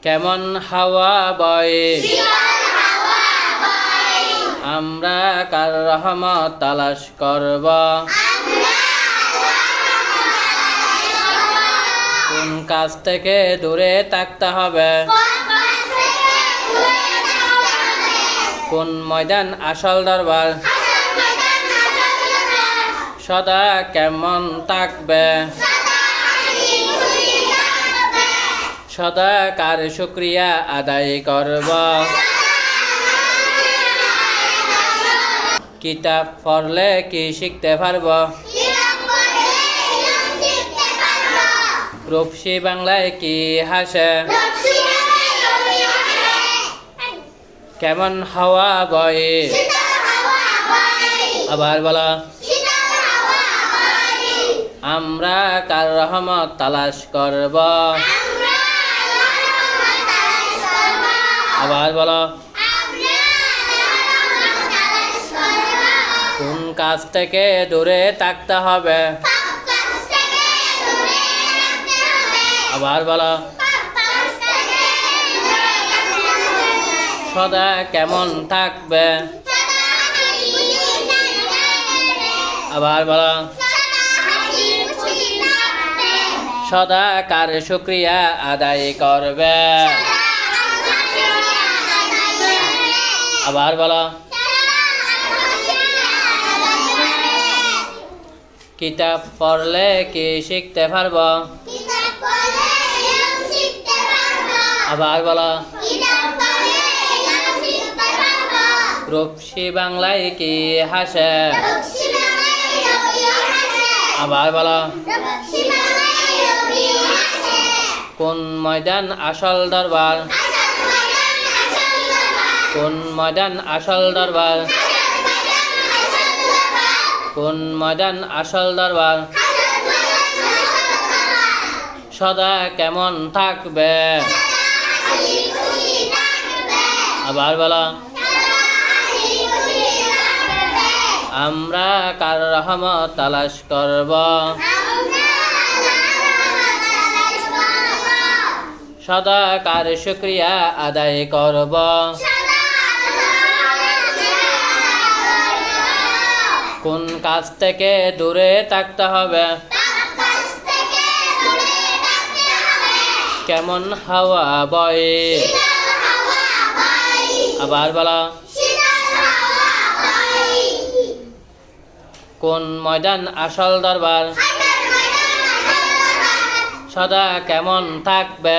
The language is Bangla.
কেমন হাওয়া বয়ে আমরা কার রহমত তালাশ করব কোন কাজ থেকে দূরে থাকতে হবে কোন ময়দান আসল দরবার সদা কেমন থাকবে সদা কার শুকরিয়া আদায় করব কিতাব পড়লে কি শিখতে পারব রূপসী বাংলায় কি হাসে কেমন হাওয়া বয়ে আবার বলা আমরা কার রহমত তালাশ করব আবার বলো কোন কাজ থেকে দূরে থাকতে হবে আবার বলো সদা কেমন থাকবে আবার বলো সদা কার শুকরিয়া আদায় করবে আবার বলো কিতাব পড়লে কি শিখতে পারব আবার বলো রূপসী বাংলায় কি হাসে আবার বলো কোন ময়দান আসল দরবার কোন ময়দান আসল দরবার কোন ময়দান আসল দরবার সদা কেমন থাকবে আবার বলো আমরা কার রহমত তালাশ করব সদা কার শুকরিয়া আদায় করব কোন কাজ থেকে দূরে থাকতে হবে কেমন হাওয়া বয়ে আবার বলা কোন ময়দান আসল দরবার সদা কেমন থাকবে